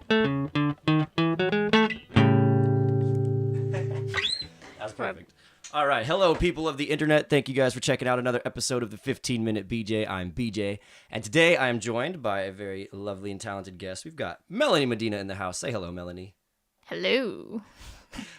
That's perfect. All right. Hello, people of the internet. Thank you guys for checking out another episode of the 15-Minute BJ. I'm BJ. And today I am joined by a very lovely and talented guest. We've got Melanie Medina in the house. Say hello, Melanie. Hello.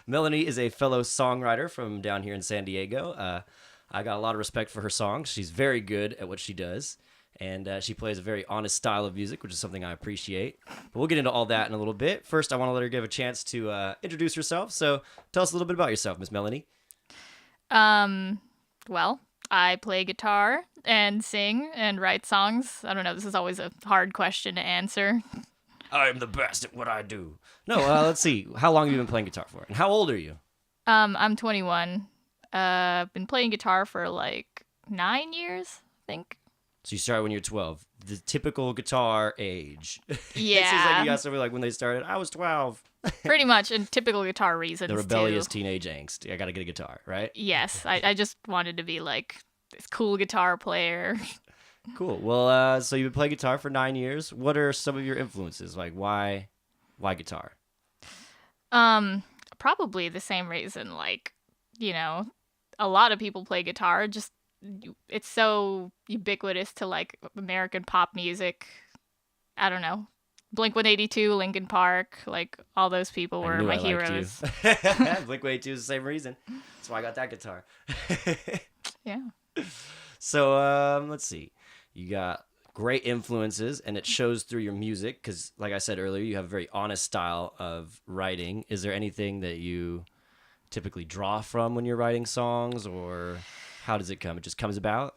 Melanie is a fellow songwriter from down here in San Diego. I got a lot of respect for her songs. She's very good at what she does. And she plays a very honest style of music, which is something I appreciate. But we'll get into all that in a little bit. First, I want to let her give a chance to introduce herself. So tell us a little bit about yourself, Miss Melanie. Well, I play guitar and sing and write songs. I don't know, this is always a hard question to answer. I'm the best at what I do. No, let's see. How long have you been playing guitar for? And how old are you? I'm 21. Been playing guitar for like 9 years, I think. So you started when you're 12. The typical guitar age. Yeah. It seems like you got somebody like when they started, I was 12. Pretty much, and typical guitar reasons, The rebellious too. teenage angst. I got to get a guitar, right? Yes, I just wanted to be like this cool guitar player. Cool. Well, so you've been playing guitar for 9 years. What are some of your influences? Like, why guitar? Probably the same reason, like, you know, a lot of people play guitar, just it's so ubiquitous to like American pop music. I don't know. Blink-182, Linkin Park, like all those people were my heroes. Blink-182 is the same reason. That's why I got that guitar. Yeah. So let's see. You got great influences, and it shows through your music because, like I said earlier, you have a very honest style of writing. Is there anything that you typically draw from when you're writing songs, or how does it come? It just comes about?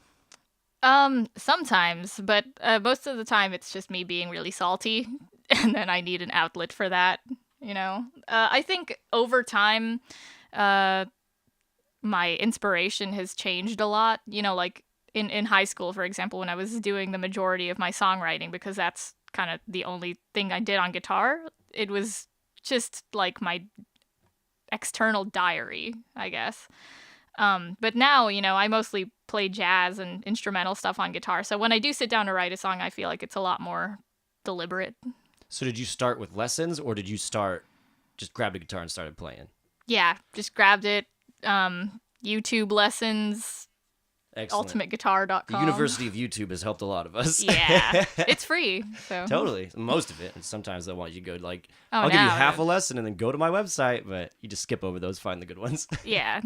Sometimes, but most of the time it's just me being really salty, and then I need an outlet for that, you know? I think over time, my inspiration has changed a lot, you know, like in high school, for example, when I was doing the majority of my songwriting, because that's kind of the only thing I did on guitar, it was just like my external diary, I guess. But now, you know, I mostly play jazz and instrumental stuff on guitar. So when I do sit down to write a song, I feel like it's a lot more deliberate. So did you start with lessons, or did you just grab a guitar and started playing? Yeah, just grabbed it. YouTube lessons, Excellent. ultimateguitar.com. The University of YouTube has helped a lot of us. Yeah, it's free. So Totally. Most of it. And sometimes they'll want you to go like, Oh, I'll give you now, half a yeah. lesson and then go to my website, but you just skip over those, find the good ones. Yeah.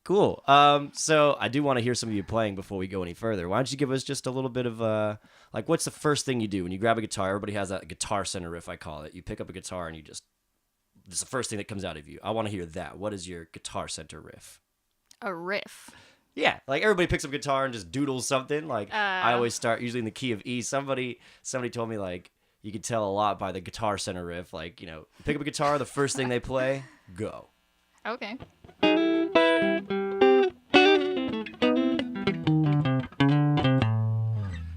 Cool. So I do want to hear some of you playing before we go any further. Why don't you give us just a little bit of like, what's the first thing you do when you grab a guitar? Everybody has that guitar center riff, I call it. You pick up a guitar and it's the first thing that comes out of you. I want to hear that. What is your guitar center riff? A riff. Yeah, like everybody picks up a guitar and just doodles something. Like I always start usually in the key of E. Somebody told me like you could tell a lot by the guitar center riff. Like, you know, pick up a guitar, the first thing they play, go. Okay.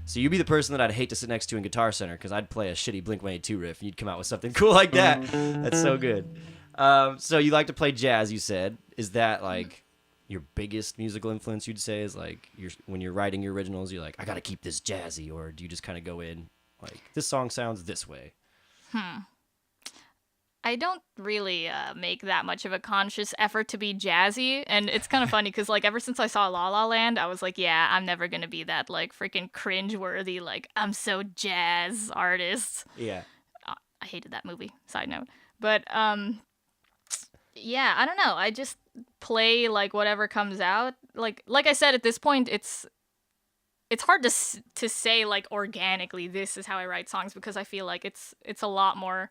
So you'd be the person that I'd hate to sit next to in Guitar Center because I'd play a shitty Blink-182 riff and you'd come out with something cool like that. That's so good. So you like to play jazz, you said. Is that like your biggest musical influence, you'd say, is like when you're writing your originals, you're like, I got to keep this jazzy? Or do you just kind of go in like, this song sounds this way? I don't really make that much of a conscious effort to be jazzy, and it's kind of funny because like ever since I saw La La Land, I was like, yeah, I'm never gonna be that like freaking cringe-worthy like I'm so jazz artist. Yeah. I hated that movie. Side note, but yeah, I don't know. I just play like whatever comes out. Like I said, at this point, it's hard to say like organically this is how I write songs because I feel like it's a lot more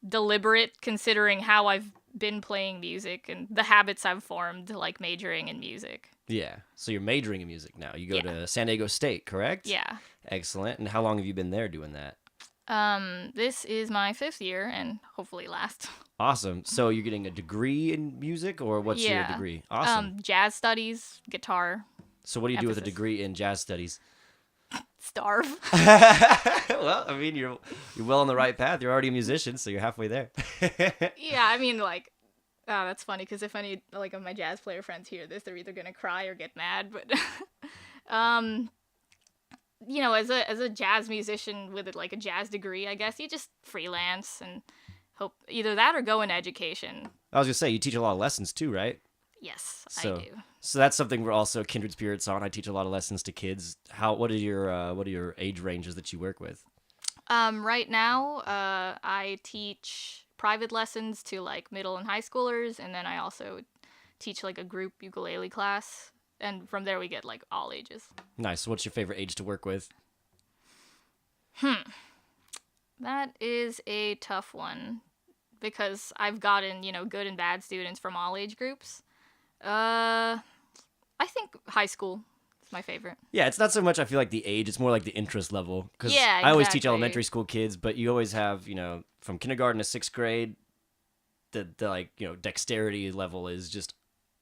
deliberate considering how I've been playing music and the habits I've formed like majoring in music. Yeah. So you're majoring in music now. You go Yeah. to San Diego State, correct? Yeah. Excellent. And how long have you been there doing that? This is my 5th year and hopefully last. Awesome. So you're getting a degree in music, or what's your Yeah. degree? Awesome. Jazz studies, guitar, So what do you do with a emphasis. degree in jazz studies? starve. Well, I mean, you're well on the right path. You're already a musician, so you're halfway there. Yeah, I mean, like, oh, that's funny because if any like of my jazz player friends hear this, they're either gonna cry or get mad. But as a jazz musician with like a jazz degree, I guess you just freelance and hope either that or go in education. I was gonna say you teach a lot of lessons too, right? Yes, So, I do. So that's something we're also kindred spirits on. I teach a lot of lessons to kids. What are your age ranges that you work with? Right now, I teach private lessons to like middle and high schoolers, and then I also teach like a group ukulele class, and from there we get like all ages. Nice. What's your favorite age to work with? That is a tough one because I've gotten, good and bad students from all age groups. I think high school is my favorite. Yeah, it's not so much I feel like the age, it's more like the interest level. Because Yeah, I always teach exactly. elementary school kids, but you always have, from kindergarten to sixth grade, the dexterity level is just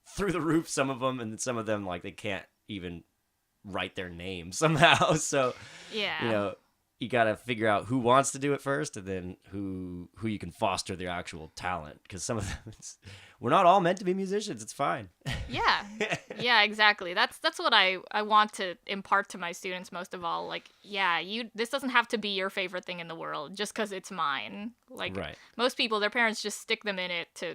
through the roof, some of them, and some of them, like, they can't even write their name somehow. So, Yeah. You got to figure out who wants to do it first, and then who you can foster their actual talent. Because some of them, we're not all meant to be musicians. It's fine. Yeah. Yeah, exactly. That's what I want to impart to my students most of all. Like, yeah, this doesn't have to be your favorite thing in the world just because it's mine. Like, Right. Most people, their parents just stick them in it to,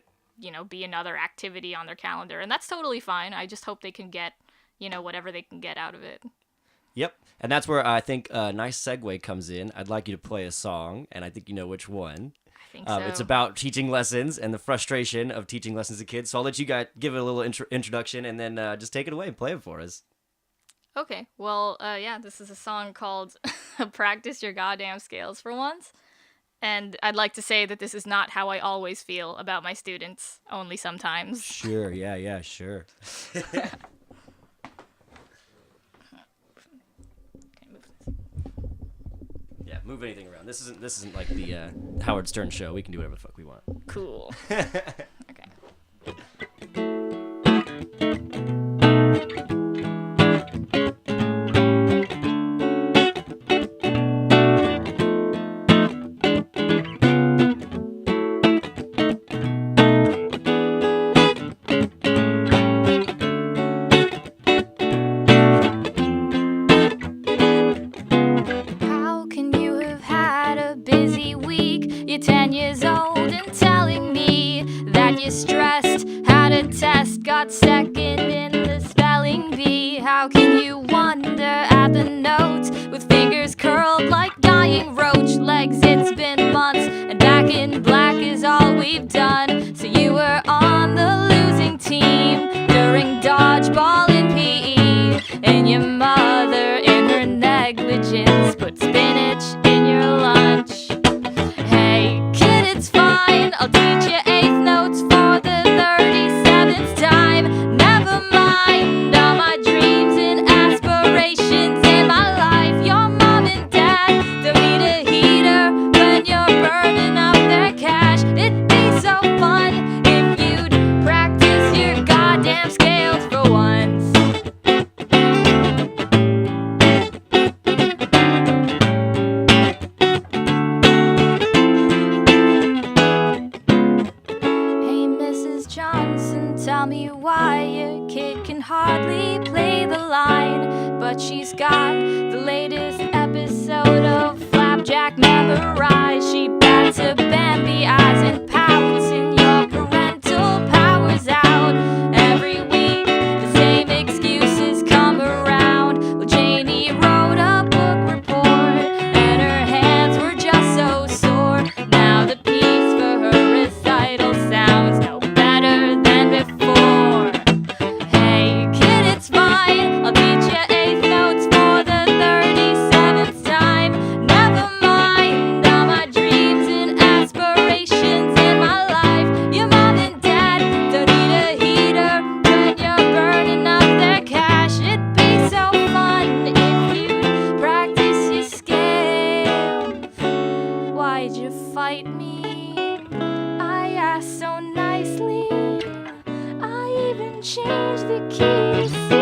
be another activity on their calendar. And that's totally fine. I just hope they can get, whatever they can get out of it. Yep. And that's where I think a nice segue comes in. I'd like you to play a song, and I think you know which one. I think so. It's about teaching lessons and the frustration of teaching lessons to kids. So I'll let you guys give it a little introduction, and then just take it away and play it for us. Okay. Well, yeah, this is a song called Practice Your Goddamn Scales for Once. And I'd like to say that this is not how I always feel about my students, only sometimes. Sure. Yeah, sure. Yeah, move anything around. This isn't like the Howard Stern show. We can do whatever the fuck we want. Cool. Okay. How can you have had a busy week? You're 10 years old and telling me that you're stressed. Had a test, got second in the spelling bee. How can you wonder at the notes with fingers curled like dying roach legs? It's been months and back in black is all we've done. So you were on the losing team during dodgeball in PE, and your mother in her negligence put spinach in your lunch. Hey kid, it's fine, I'll teach you eighth notes for the 37th time. Never mind all my dreams and aspirations in my life. Your mom and dad don't need a heater when you're burning up their cash. It'd be so fun if you'd practice your goddamn scales for once. Hey, Mrs. Johnson, tell me why your kid can hardly play the line, but she's got the latest episode of Flapjack memorized. She bats her Bambi eyes and pouts, and your parental power's out. Every week, the same excuses come around. Well, Janie wrote a book report, and her hands were just so sore. Now the piece for her recital sounds no better than before. Hey kid, it's fine, I'll teach you eighth notes for the 37th time. Never mind all my dreams and aspirations in my life. Your mom and dad don't need a heater when you're burning up their cash. It'd be so fun if you'd practice your scales. Why'd you fight me? I asked so nicely. I even changed the key to C.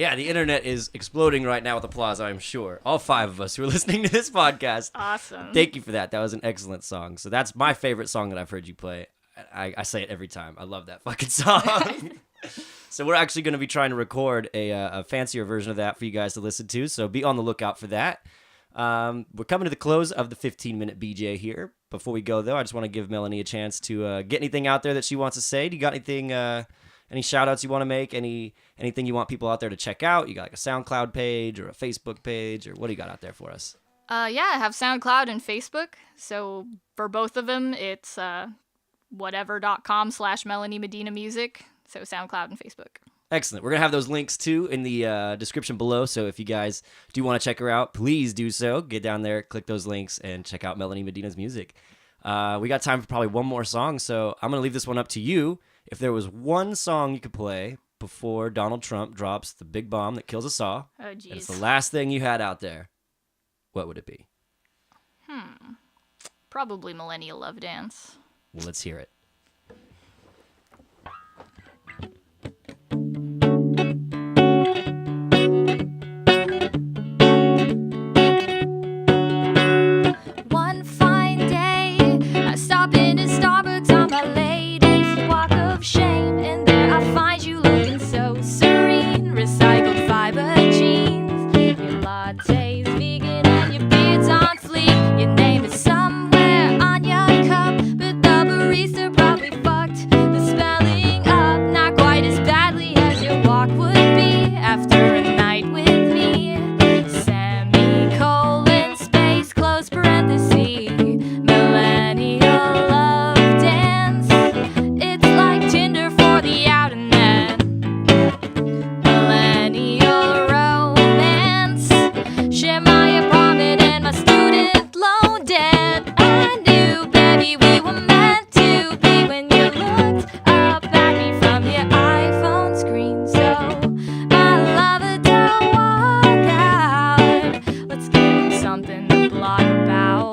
Yeah, the internet is exploding right now with applause, I'm sure. All 5 of us who are listening to this podcast. Awesome. Thank you for that. That was an excellent song. So that's my favorite song that I've heard you play. I say it every time. I love that fucking song. So we're actually going to be trying to record a fancier version of that for you guys to listen to. So be on the lookout for that. We're coming to the close of the 15-minute BJ here. Before we go, though, I just want to give Melanie a chance to get anything out there that she wants to say. Do you got anything, any shout-outs you want to make? Anything you want people out there to check out? You got like a SoundCloud page or a Facebook page, or what do you got out there for us? Yeah, I have SoundCloud and Facebook. So for both of them, it's whatever.com/Melanie Medina Music. So SoundCloud and Facebook. Excellent. We're going to have those links, too, in the description below. So if you guys do want to check her out, please do so. Get down there, click those links, and check out Melanie Medina's music. We got time for probably one more song, so I'm going to leave this one up to you. If there was one song you could play before Donald Trump drops the big bomb that kills us all, and it's the last thing you had out there, what would it be? Probably Millennial Love Dance. Well, let's hear it. One fine day, I stop into Starbucks on my latest walk of shame, and there I find you looking so serene. Recycled fiber jeans, your latte's vegan and your beard's on fleek. Your name is somewhere on your cup, but the barista probably fucked the spelling up. Not quite as badly as your walk would be after a night with me. Semicolon, space, close parenthesis. Millennial love dance. It's like Tinder for the outernet. Millennial romance. Share my apartment and my student loan debt. I knew, baby, we were meant to be when you looked up at me from your iPhone screen. So, my lover, don't walk out. Let's give him something to blog about.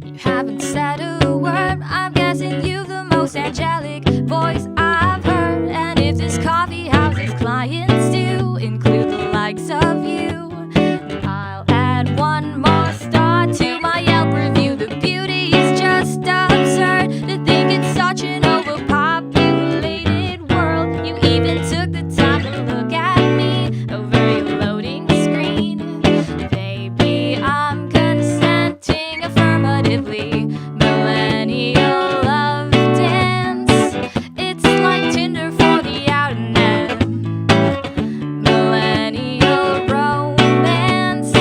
You haven't said a word. I'm guessing you've the most angelic voice I've heard. And if this coffee house's clients do include the likes of you, I'll add one more star to my Yelp review. The beauty is just absurd to think it's such an overpopulated world. You even took the time to look at me over your loading screen. Baby, I'm consenting affirmatively. Millennial love dance. It's like Tinder for the outernet. Millennial romance.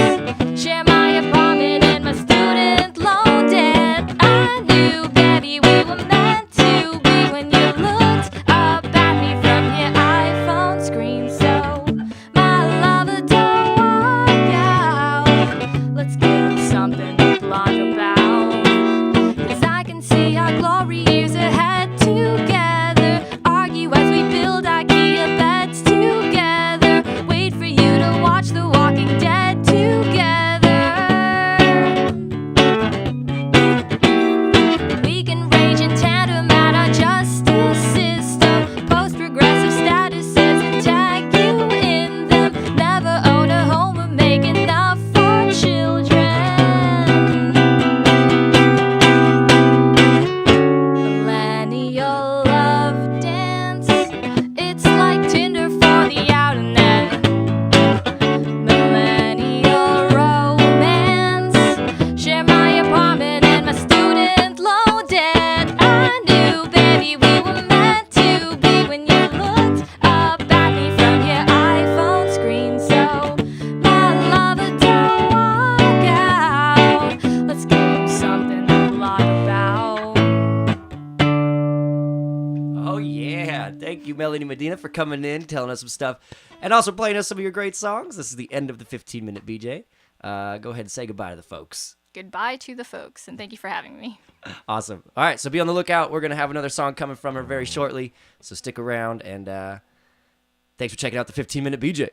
Share my apartment and my student loan debt. I knew, baby, we were meant to be when you looked up at me from your iPhone screen. So, my lover, don't walk out. Let's give him something to blog about. 'Cause I can see our glory years ahead together. Argue as we build IKEA beds together. Wait for you to watch The Walking Dead together. We can rage in tandem at our justice system. Post progressive statuses and tag you in them. Never own a home or make enough for children. Millennial love dance. It's like Tinder for the outernet. Millennial romance. Share my apartment and my student loan debt. I knew, baby, we were meant to be when you looked up at me from your iPhone screen. So, my lover, don't walk out. Let's give him something to blog about. Oh, yeah. Thank you, Melanie Medina, for coming in, telling us some stuff, and also playing us some of your great songs. This is the end of the 15-minute BJ. Go ahead and say goodbye to the folks. Goodbye to the folks, and thank you for having me. Awesome. All right, so be on the lookout. We're going to have another song coming from her very shortly, so stick around, and thanks for checking out the 15-minute BJ.